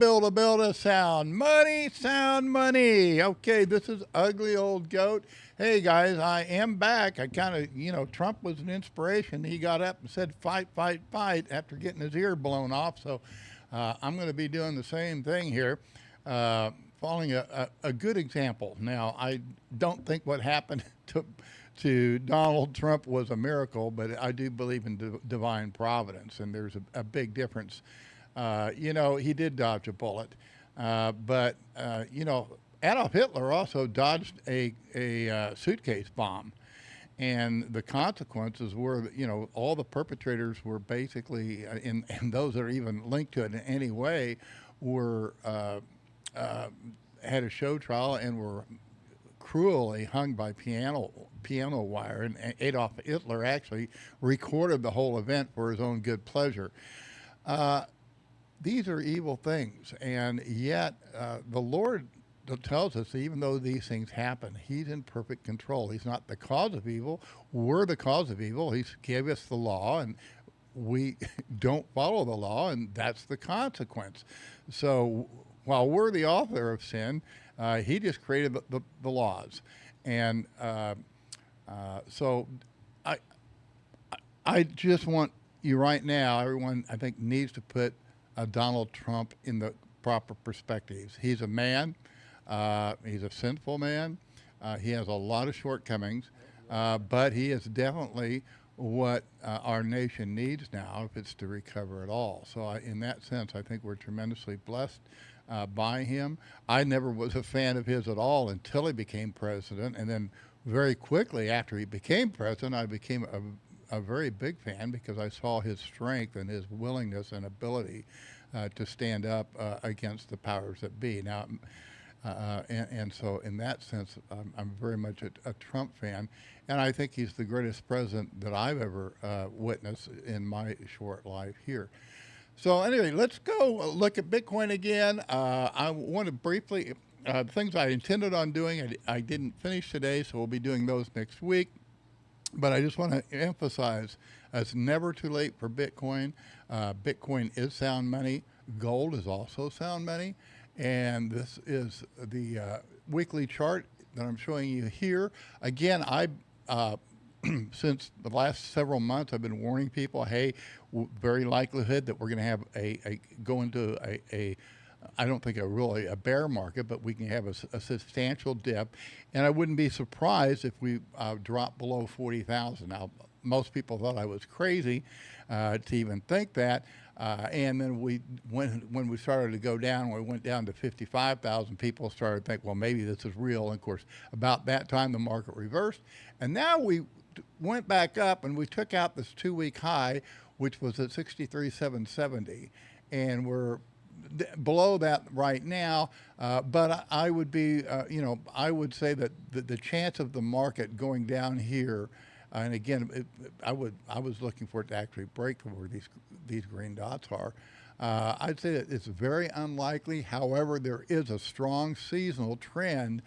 Build a sound money, sound money. Okay, this is Ugly Old Goat. Hey guys, I am back. I kind of, Trump was an inspiration. He got up and said, fight, fight, fight after getting his ear blown off. So I'm going to be doing the same thing here, following a good example. Now, I don't think what happened to Donald Trump was a miracle, but I do believe in divine providence, and there's a big difference. He did dodge a bullet, but Adolf Hitler also dodged a suitcase bomb. And the consequences were, all the perpetrators were basically, and those that are even linked to it in any way, were had a show trial and were cruelly hung by piano wire. And Adolf Hitler actually recorded the whole event for his own good pleasure. These are evil things, and yet the Lord tells us that even though these things happen, He's in perfect control. He's not the cause of evil. We're the cause of evil. He's gave us the law, and we don't follow the law, and that's the consequence. So while we're the author of sin, He just created the laws. And so I, I just want you right now, everyone, I think, needs to put Donald Trump in the proper perspectives. He's a man. He's a sinful man. He has a lot of shortcomings, but he is definitely what our nation needs now if it's to recover at all. So in that sense, I think we're tremendously blessed by him. I never was a fan of his at all until he became president, and then very quickly after he became president, I became a very big fan because I saw his strength and his willingness and ability to stand up against the powers that be. Now, and so in that sense, I'm very much a Trump fan, and I think he's the greatest president that I've ever witnessed in my short life here. So anyway, let's go look at Bitcoin again. I want to briefly, things I intended on doing, I didn't finish today, so we'll be doing those next week. But I just want to emphasize it's never too late for Bitcoin. Bitcoin is sound money. Gold is also sound money. And this is the weekly chart that I'm showing you here. Again, since the last several months, I've been warning people, hey, very likelihood that we're going to have go into a I don't think really a bear market, but we can have a substantial dip. And I wouldn't be surprised if we drop below 40,000. Now, most people thought I was crazy to even think that. And then when we started to go down, we went down to 55,000, people started to think, well, maybe this is real. And of course, about that time, the market reversed. And now we went back up and we took out this 2-week high, which was at 63,770. And we're below that right now, but I would be, I would say that the chance of the market going down here, and again, I was looking for it to actually break where these green dots are. I'd say that it's very unlikely. However, there is a strong seasonal trend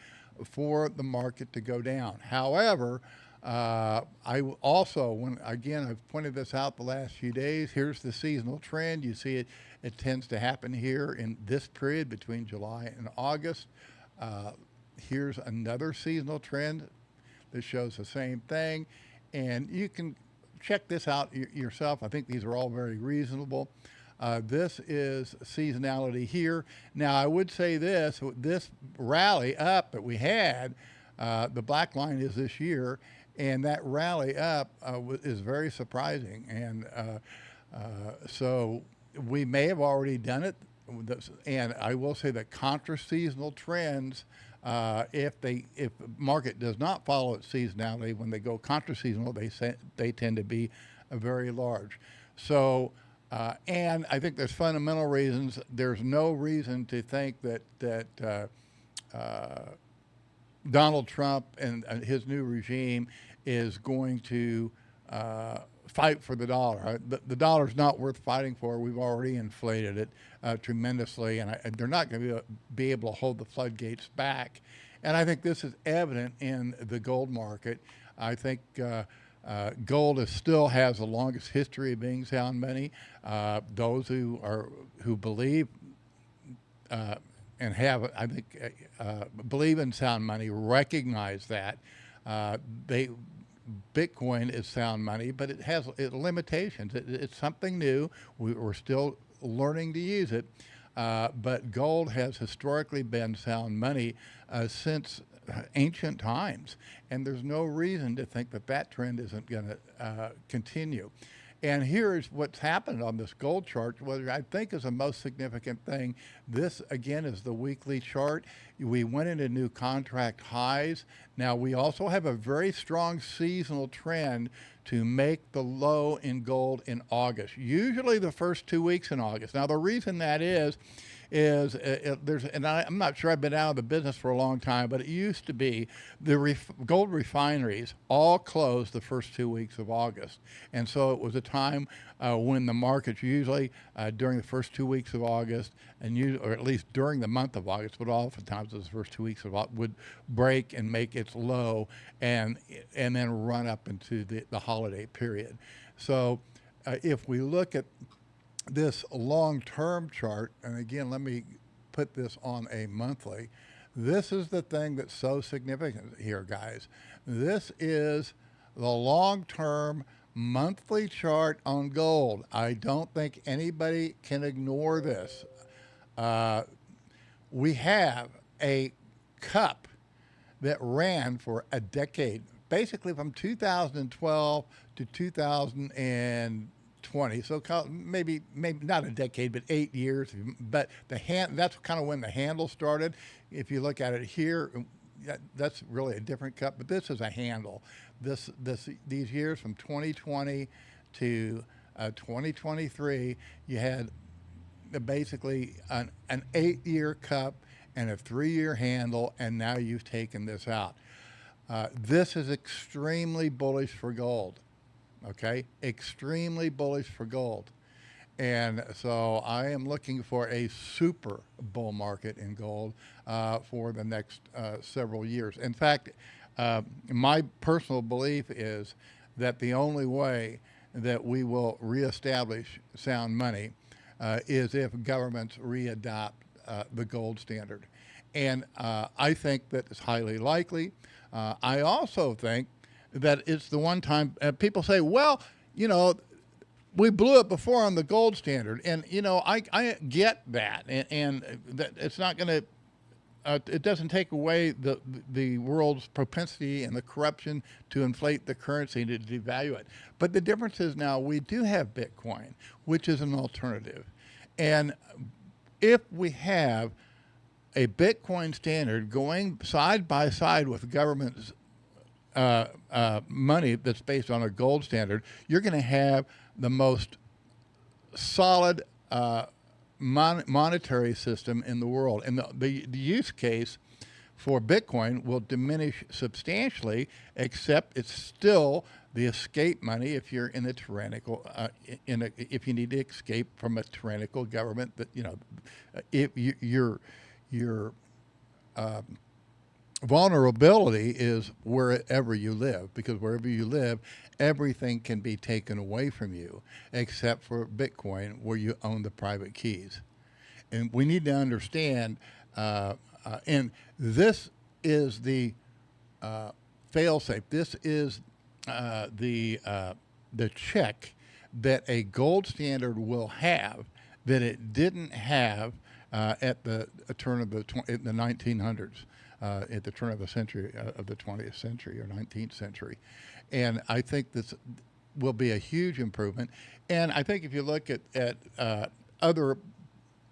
for the market to go down. However, I also, I've pointed this out the last few days, here's the seasonal trend. You see it tends to happen here in this period between July and August. Here's another seasonal trend that shows the same thing. And you can check this out yourself. I think these are all very reasonable. This is seasonality here. Now, I would say this rally up that we had, the black line is this year, and that rally up is very surprising. And so we may have already done it. And I will say that contra-seasonal trends, if the market does not follow its seasonality, when they go contra-seasonal, they tend to be very large. So, and I think there's fundamental reasons. There's no reason to think that Donald Trump and his new regime is going to fight for the dollar. The dollar's not worth fighting for. We've already inflated it tremendously, and they're not going to be able to hold the floodgates back. And I think this is evident in the gold market. I think gold still has the longest history of being sound money. Those who believe and have, I think, believe in sound money, recognize that they Bitcoin is sound money, but it has limitations. It's something new. We're still learning to use it, but gold has historically been sound money since ancient times, and there's no reason to think that that trend isn't going to continue. And here's what's happened on this gold chart, what I think is the most significant thing. This, again, is the weekly chart. We went into new contract highs. Now, we also have a very strong seasonal trend to make the low in gold in August, usually the first 2 weeks in August. Now, the reason that is and I'm not sure, I've been out of the business for a long time, but it used to be the gold refineries all closed the first 2 weeks of August. And so it was a time when the markets usually during the first 2 weeks of August, or at least during the month of August, but oftentimes the first 2 weeks of August, would break and make its low and then run up into the holiday period. So if we look at this long-term chart, and again, let me put this on a monthly. This is the thing that's so significant here, guys. This is the long-term monthly chart on gold. I don't think anybody can ignore this. We have a cup that ran for a decade, basically from 2012 to 2020. So maybe not a decade, but 8 years. But that's kind of when the handle started. If you look at it here, that's really a different cup. But this is a handle. These years from 2020 to 2023, you had basically an 8-year cup and a 3-year handle, and now you've taken this out. This is extremely bullish for gold. Okay, extremely bullish for gold. And so I am looking for a super bull market in gold for the next several years. In fact, my personal belief is that the only way that we will reestablish sound money is if governments readopt the gold standard. And I think that it's highly likely. I also think that it's the one time people say, well, you know, we blew it before on the gold standard. And, you know, I get that. And that it's not going to, it doesn't take away the world's propensity and the corruption to inflate the currency, to devalue it. But the difference is now we do have Bitcoin, which is an alternative. And if we have a Bitcoin standard going side by side with government's money that's based on a gold standard, you're going to have the most solid monetary system in the world. And the use case for Bitcoin will diminish substantially, except it's still the escape money if you're in a tyrannical, if you need to escape from a tyrannical government. That, you know, if your vulnerability is wherever you live, because wherever you live, everything can be taken away from you, except for Bitcoin, where you own the private keys. And we need to understand, and this is the fail-safe. This is the check that a gold standard will have that it didn't have at the turn of the 1900s. At the turn of the century, of the 20th century or 19th century. And I think this will be a huge improvement. And I think if you look at other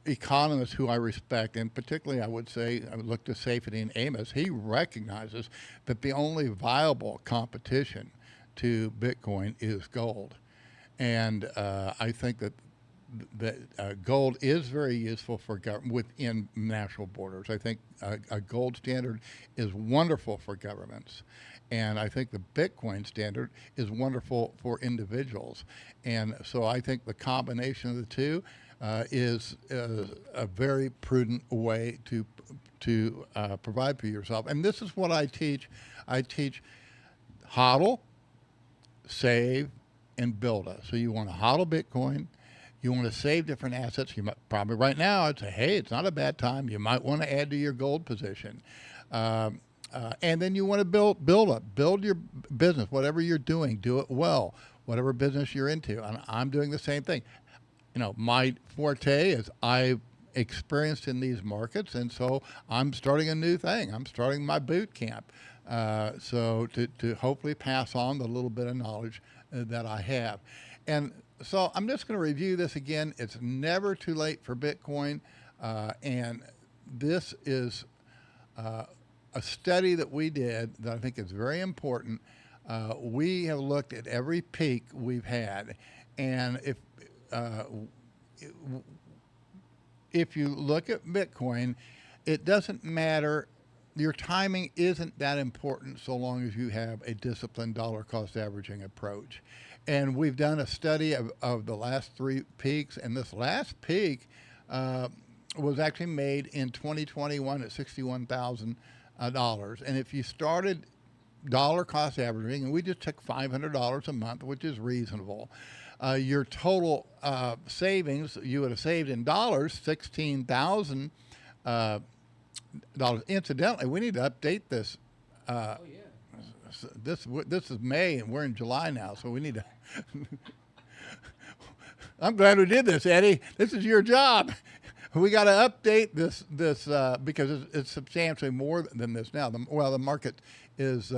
economists who I respect, and particularly I would say, I would look to Saifedean Ammous, he recognizes that the only viable competition to Bitcoin is gold. And I think that gold is very useful for government within national borders. I think a gold standard is wonderful for governments. And I think the Bitcoin standard is wonderful for individuals. And so I think the combination of the two is a very prudent way to provide for yourself. And this is what I teach. I teach HODL, save, and build. So you want to HODL Bitcoin. You want to save different assets. You might probably right now I'd say, hey, it's not a bad time. You might want to add to your gold position. And then you want to build your business, whatever you're doing, do it well, whatever business you're into. And I'm doing the same thing. My forte is I experienced in these markets, and so I'm starting a new thing. I'm starting my boot camp. So to hopefully pass on the little bit of knowledge that I have. And so I'm just going to review this again. It's never too late for Bitcoin. And this is a study that we did that I think is very important. We have looked at every peak we've had. And if you look at Bitcoin, it doesn't matter. Your timing isn't that important so long as you have a disciplined dollar cost averaging approach. And we've done a study of the last three peaks, and this last peak was actually made in 2021 at $61,000. And if you started dollar cost averaging, and we just took $500 a month, which is reasonable, your total savings, you would have saved in dollars $16,000. Incidentally, we need to update this. This is May, and we're in July now, so we need to. I'm glad we did this, Eddie. This is your job. We got to update this because it's substantially more than this now. The market is.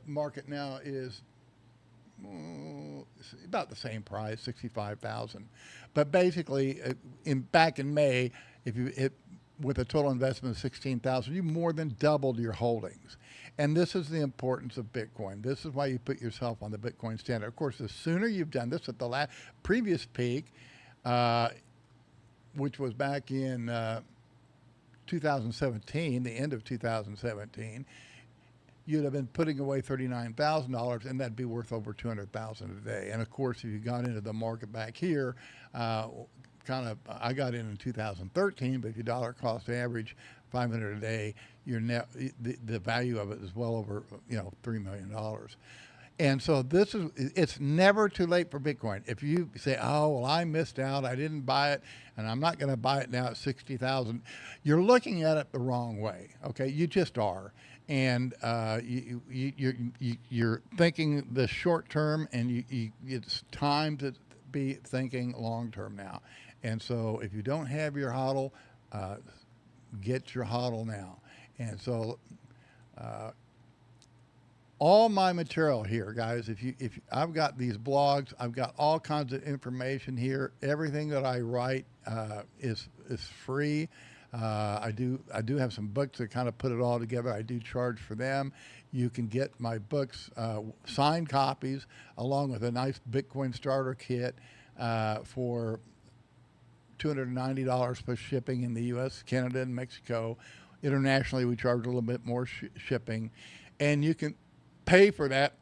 Market now is about the same price, 65,000. But basically, back in May, if you hit with a total investment of 16,000, you more than doubled your holdings. And this is the importance of Bitcoin. This is why you put yourself on the Bitcoin standard. Of course, the sooner you've done this at the previous peak, which was back in 2017, the end of 2017, you'd have been putting away $39,000, and that'd be worth over $200,000 a day. And of course, if you got into the market back here, I got in 2013, but if you dollar cost average 500 a day, your net the value of it is well over $3 million. And so it's never too late for Bitcoin. If you say, oh, well, I missed out, I didn't buy it, and I'm not going to buy it now at 60,000, you're looking at it the wrong way. Okay, you just are. And you're thinking the short term, and it's time to be thinking long term now. And so if you don't have your HODL, get your HODL now. And so all my material here, guys, if I've got these blogs, I've got all kinds of information here. Everything that I write is free. I do have some books that kind of put it all together. I do charge for them. You can get my books, signed copies, along with a nice Bitcoin starter kit for $290 plus shipping in the U.S., Canada, and Mexico. Internationally, we charge a little bit more shipping. And you can pay for that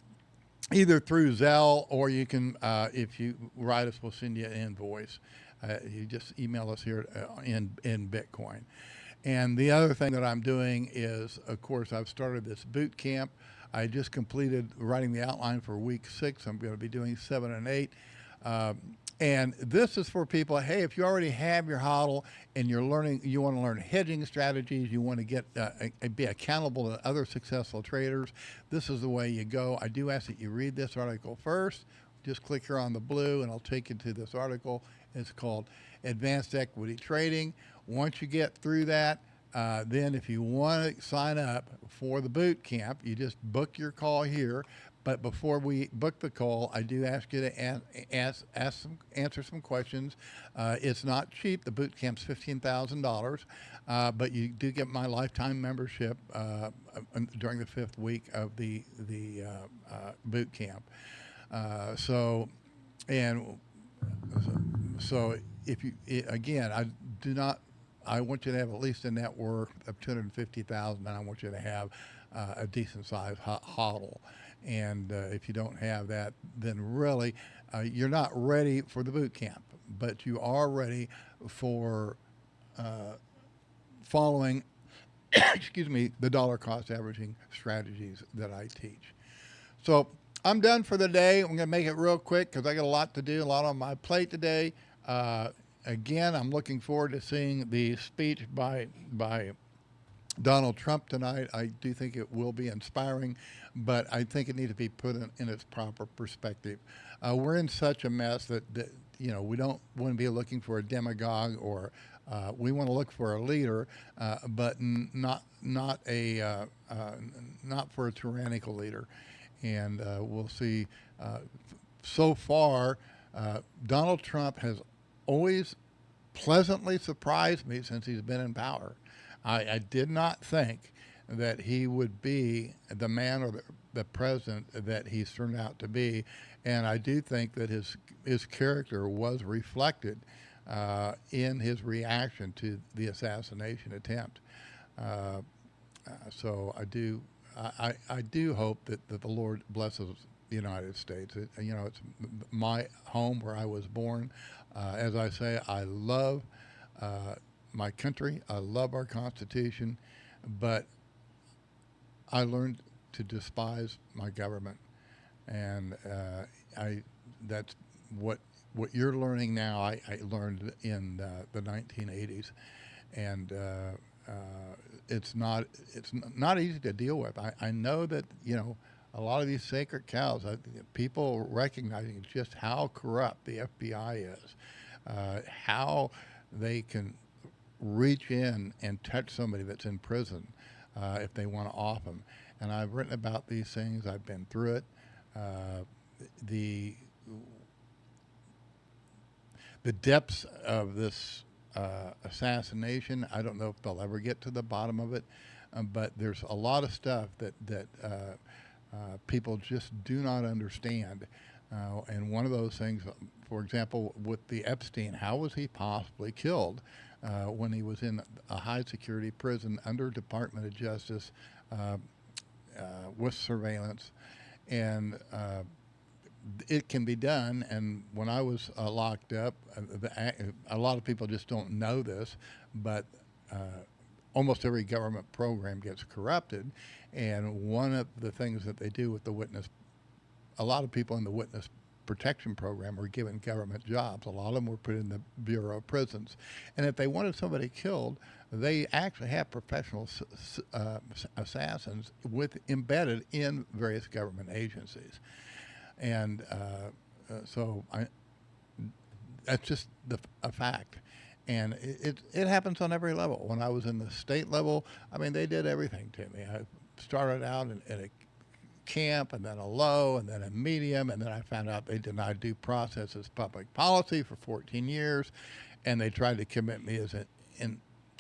either through Zelle, or you can, if you write us, we'll send you an invoice. You just email us here in Bitcoin. And the other thing that I'm doing is, of course, I've started this boot camp. I just completed writing the outline for week 6. I'm going to be doing 7 and 8. And this is for people, hey, if you already have your HODL and you want to learn hedging strategies, you want to get be accountable to other successful traders, this is the way you go. I do ask that you read this article first. Just click here on the blue, and I'll take you to this article. It's called Advanced Equity Trading. Once you get through that, then if you want to sign up for the boot camp, you just book your call here. But before we book the call, I do ask you to answer some questions. It's not cheap. The boot camp's $15,000, but you do get my lifetime membership during the 5th week of the boot camp. So if you again, I want you to have at least a net worth of $250,000, and I want you to have a decent sized HODL. And if you don't have that, then really you're not ready for the boot camp, but you are ready for following, excuse me, the dollar cost averaging strategies that I teach. So I'm done for the day. I'm going to make it real quick because I got a lot to do, a lot on my plate today. Uh, Again, I'm looking forward to seeing the speech by Donald Trump tonight. I do think it will be inspiring, but I think it needs to be put in its proper perspective. We're in such a mess that we don't want to be looking for a demagogue or we want to look for a leader, but not for a tyrannical leader. And we'll see. So far, Donald Trump has always pleasantly surprised me since he's been in power. I did not think that he would be the man or the president that he's turned out to be, and I do think that his character was reflected in his reaction to the assassination attempt. Uh, so I do hope that the Lord blesses the United States. It's my home where I was born. As I say, I love uh, my country. I love our Constitution, but I learned to despise my government, and I that's what what you're learning now. I learned in the 1980s, and uh, it's not easy to deal with. I know that a lot of these sacred cows. People recognizing just how corrupt the FBI is, how they can reach in and touch somebody that's in prison if they want to off them. And I've written about these things. I've been through it. Uh, the the depths of this assassination. I don't know if they'll ever get to the bottom of it, but there's a lot of stuff that people just do not understand. And one of those things, for example, with the Epstein, how was he possibly killed when he was in a high security prison under Department of Justice uh, with surveillance? And it can be done. And when I was locked up, a lot of people just don't know this, but uh, almost every government program gets corrupted. And one of the things that they do with the witness, a lot of people in the witness protection program were given government jobs. A lot of them were put in the Bureau of Prisons. And if they wanted somebody killed, they actually have professional assassins embedded in various government agencies. And that's just a fact. And it happens on every level. When I was in the state level, I mean, they did everything to me. I started out in a camp, and then a low, and then a medium, and then I found out they denied due process as public policy for 14 years, and they tried to commit me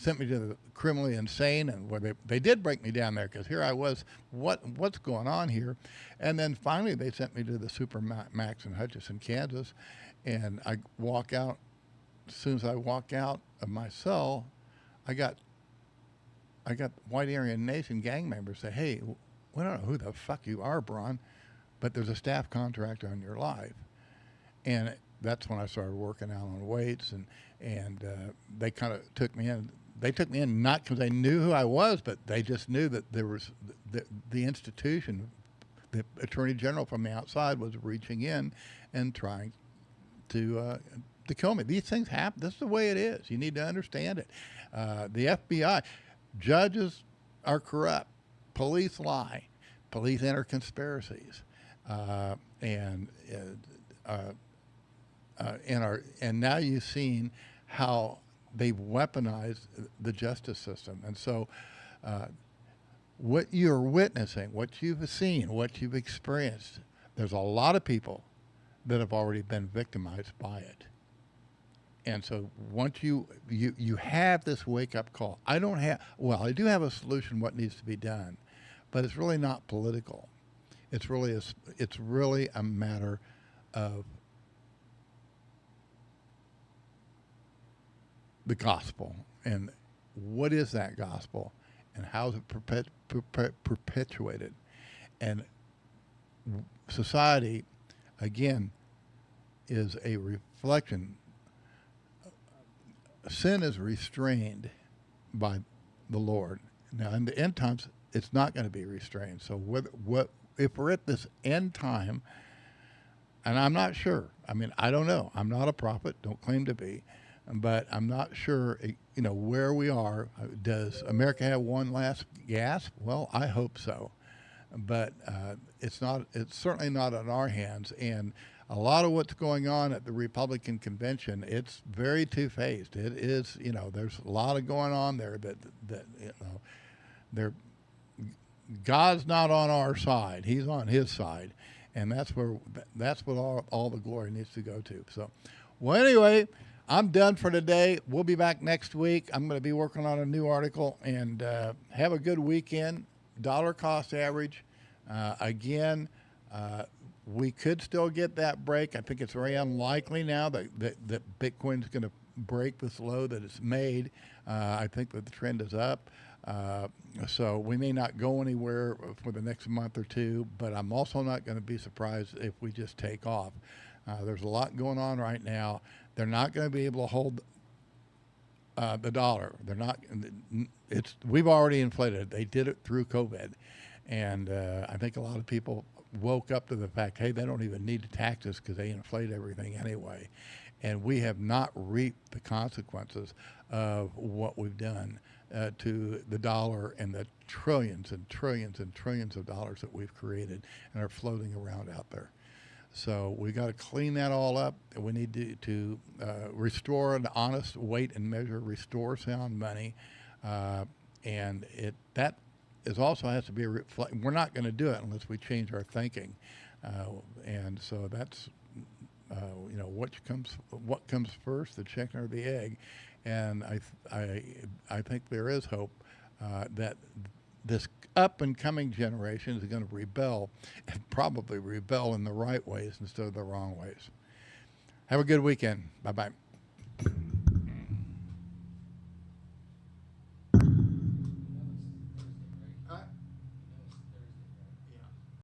sent me to the criminally insane, and where they did break me down there because here I was, what's going on here, and then finally they sent me to the Super Max in Hutchinson, Kansas, and I walk out. As soon as I walk out of my cell, I got White Aryan Nation gang members say, "Hey, we don't know who the fuck you are, Bron, but there's a staff contract on your life," and that's when I started working out on weights, and they kind of took me in. They took me in not because they knew who I was, but they just knew that there was the institution, the attorney general from the outside was reaching in and trying to kill me. These things happen. This is the way it is. You need to understand it. The FBI, judges are corrupt, police lie, police enter conspiracies, and now you've seen how they've weaponized the justice system. And so what you're witnessing, what you've seen, what you've experienced, there's a lot of people that have already been victimized by it. And so once you have this wake-up call, I do have a solution what needs to be done, but it's really not political. It's really a matter of the gospel, and what is that gospel, and how is it perpetuated. And society, again, is a reflection. Sin is restrained by the Lord. Now, in the end times, it's not going to be restrained. So what if we're at this end time, and I'm not sure. I mean, I don't know. I'm not a prophet. Don't claim to be, but I'm not sure. Where we are. Does America have one last gasp? Well, I hope so, but it's not. It's certainly not in our hands. And a lot of what's going on at the Republican convention, it's very two-faced. It is. There's a lot of going on there that they're God's not on our side. He's on his side. And that's what all the glory needs to go to. So, well, anyway, I'm done for today. We'll be back next week. I'm going to be working on a new article, and have a good weekend. Dollar cost average. Again, we could still get that break. I think it's very unlikely now that Bitcoin's going to break this low that it's made. I think that the trend is up. So we may not go anywhere for the next month or two, but I'm also not going to be surprised if we just take off. There's a lot going on right now. They're not going to be able to hold the dollar. They're not. We've already inflated it. They did it through COVID, and I think a lot of people woke up to the fact, hey, they don't even need to tax us because they inflate everything anyway, and we have not reaped the consequences of what we've done to the dollar and the trillions and trillions and trillions of dollars that we've created and are floating around out there. So we got to clean that all up. We need to restore an honest weight and measure, restore sound money, and that is also has to be we're not going to do it unless we change our thinking, and so that's what comes first, the chicken or the egg. And I think there is hope that this up and coming generation is going to rebel, and probably rebel in the right ways instead of the wrong ways. Have a good weekend. Bye-bye.